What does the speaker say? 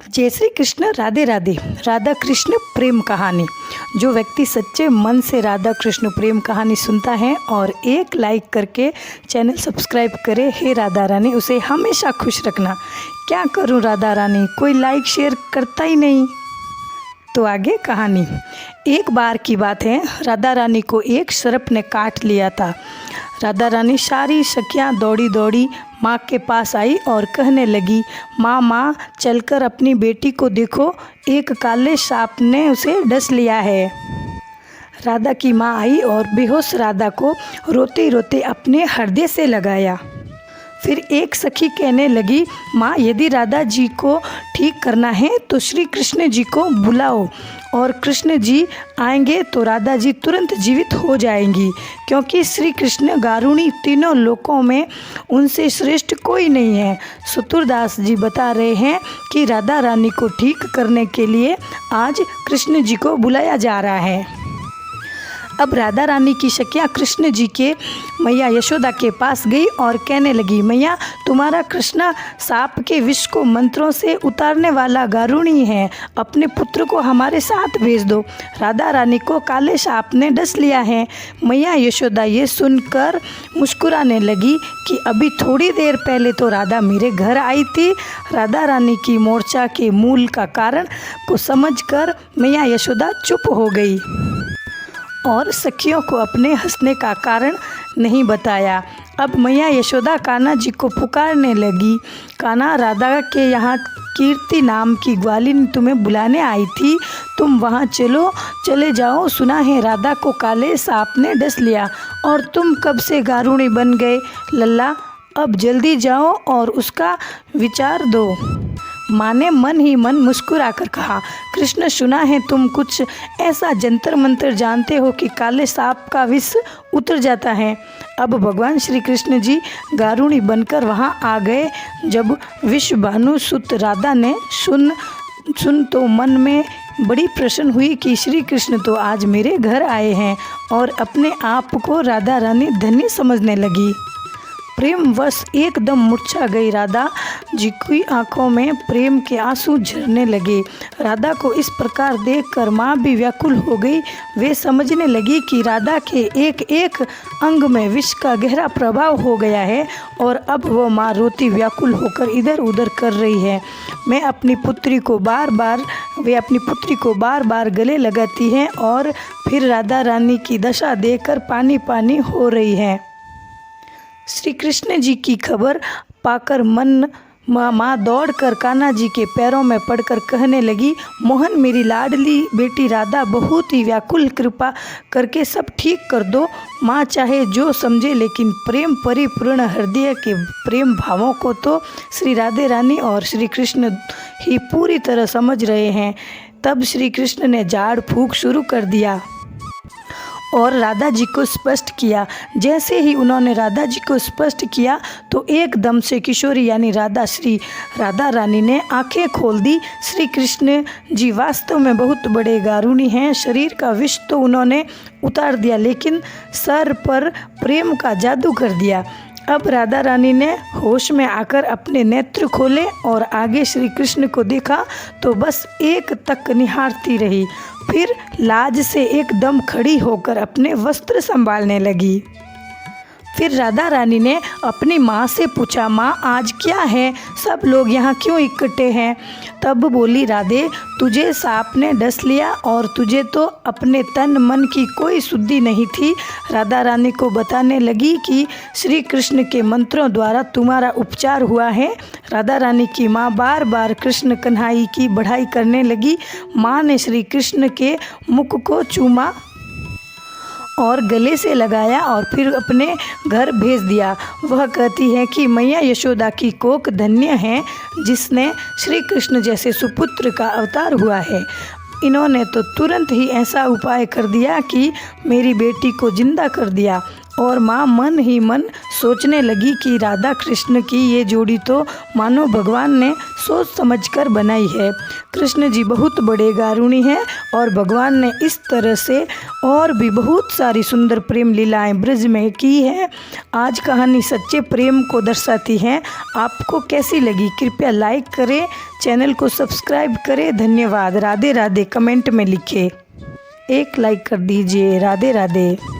जय श्री कृष्ण। राधे राधे। राधा कृष्ण प्रेम कहानी। जो व्यक्ति सच्चे मन से राधा कृष्ण प्रेम कहानी सुनता है और एक लाइक करके चैनल सब्सक्राइब करे, हे राधा रानी उसे हमेशा खुश रखना। क्या करूं राधा रानी, कोई लाइक शेयर करता ही नहीं। तो आगे कहानी। एक बार की बात है, राधा रानी को एक सर्प ने काट लिया था। राधा रानी सारी सखियाँ दौड़ी दौड़ी माँ के पास आई और कहने लगी, माँ माँ चलकर अपनी बेटी को देखो, एक काले सांप ने उसे डस लिया है। राधा की माँ आई और बेहोश राधा को रोते रोते अपने हृदय से लगाया। फिर एक सखी कहने लगी, माँ यदि राधा जी को ठीक करना है तो श्री कृष्ण जी को बुलाओ और कृष्ण जी आएंगे तो राधा जी तुरंत जीवित हो जाएंगी, क्योंकि श्री कृष्ण गारुणी तीनों लोकों में उनसे श्रेष्ठ कोई नहीं है। सुतुरदास जी बता रहे हैं कि राधा रानी को ठीक करने के लिए आज कृष्ण जी को बुलाया जा रहा है। अब राधा रानी की सखियाँ कृष्ण जी के मैया यशोदा के पास गई और कहने लगी, मैया तुम्हारा कृष्णा सांप के विष को मंत्रों से उतारने वाला गारुणी है, अपने पुत्र को हमारे साथ भेज दो, राधा रानी को काले सांप ने डस लिया है। मैया यशोदा ये सुनकर मुस्कुराने लगी कि अभी थोड़ी देर पहले तो राधा मेरे घर आई थी। राधा रानी की मोर्चा के मूल का कारण को समझकर मैया यशोदा चुप हो गई और सखियों को अपने हंसने का कारण नहीं बताया। अब मैया यशोदा कान्हा जी को पुकारने लगी, कान्हा राधा के यहाँ कीर्ति नाम की ग्वालिन तुम्हें बुलाने आई थी, तुम वहाँ चले जाओ, सुना है राधा को काले सांप ने डस लिया और तुम कब से गारुणी बन गए लल्ला, अब जल्दी जाओ और उसका विचार दो। माँ ने मन ही मन मुस्कुराकर कहा, कृष्ण सुना है तुम कुछ ऐसा जंतर मंत्र जानते हो कि काले सांप का विष उतर जाता है। अब भगवान श्री कृष्ण जी गारुणी बनकर वहाँ आ गए। जब विश्वभानु सुत राधा ने सुन तो मन में बड़ी प्रसन्न हुई कि श्री कृष्ण तो आज मेरे घर आए हैं और अपने आप को राधा रानी धन्य समझने लगी। प्रेमवश एकदम मूर्छा गई राधा जी की आंखों में प्रेम के आंसू झरने लगे। राधा को इस प्रकार देखकर माँ भी व्याकुल हो गई। वे समझने लगी कि राधा के एक एक अंग में विष का गहरा प्रभाव हो गया है और अब वो माँ रोती व्याकुल होकर इधर उधर कर रही है। वे अपनी पुत्री को बार बार गले लगाती हैं और फिर राधा रानी की दशा देखकर पानी पानी हो रही है। श्री कृष्ण जी की खबर पाकर माँ दौड़कर कान्हा जी के पैरों में पड़कर कहने लगी, मोहन मेरी लाडली बेटी राधा बहुत ही व्याकुल, कृपा करके सब ठीक कर दो। माँ चाहे जो समझे, लेकिन प्रेम परिपूर्ण हृदय के प्रेम भावों को तो श्री राधे रानी और श्री कृष्ण ही पूरी तरह समझ रहे हैं। तब श्री कृष्ण ने झाड़ फूंक शुरू कर दिया और राधा जी को स्पष्ट किया। जैसे ही उन्होंने राधा जी को स्पष्ट किया तो एकदम से किशोरी यानी राधा रानी ने आंखें खोल दी। श्री कृष्ण जी वास्तव में बहुत बड़े गारुणी हैं। शरीर का विष तो उन्होंने उतार दिया, लेकिन सर पर प्रेम का जादू कर दिया। अब राधा रानी ने होश में आकर अपने नेत्र खोले और आगे श्री कृष्ण को देखा तो बस एक तक निहारती रही। फिर लाज से एकदम खड़ी होकर अपने वस्त्र संभालने लगी। फिर राधा रानी ने अपनी माँ से पूछा, माँ आज क्या है, सब लोग यहाँ क्यों इकट्ठे हैं। तब बोली राधे, तुझे सांप ने डस लिया और तुझे तो अपने तन मन की कोई शुद्धि नहीं थी। राधा रानी को बताने लगी कि श्री कृष्ण के मंत्रों द्वारा तुम्हारा उपचार हुआ है। राधा रानी की माँ बार बार कृष्ण कन्हैया की बढ़ाई करने लगी। माँ ने श्री कृष्ण के मुख को चूमा और गले से लगाया और फिर अपने घर भेज दिया। वह कहती है कि मैया यशोदा की कोख धन्य है जिसने श्री कृष्ण जैसे सुपुत्र का अवतार हुआ है। इन्होंने तो तुरंत ही ऐसा उपाय कर दिया कि मेरी बेटी को जिंदा कर दिया। और माँ मन ही मन सोचने लगी कि राधा कृष्ण की ये जोड़ी तो मानो भगवान ने सोच समझकर बनाई है। कृष्ण जी बहुत बड़े गारुणी हैं और भगवान ने इस तरह से और भी बहुत सारी सुंदर प्रेम लीलाएं ब्रज में की है। आज कहानी सच्चे प्रेम को दर्शाती है। आपको कैसी लगी कृपया लाइक करें, चैनल को सब्सक्राइब करें। धन्यवाद। राधे राधे कमेंट में लिखें, एक लाइक कर दीजिए। राधे राधे।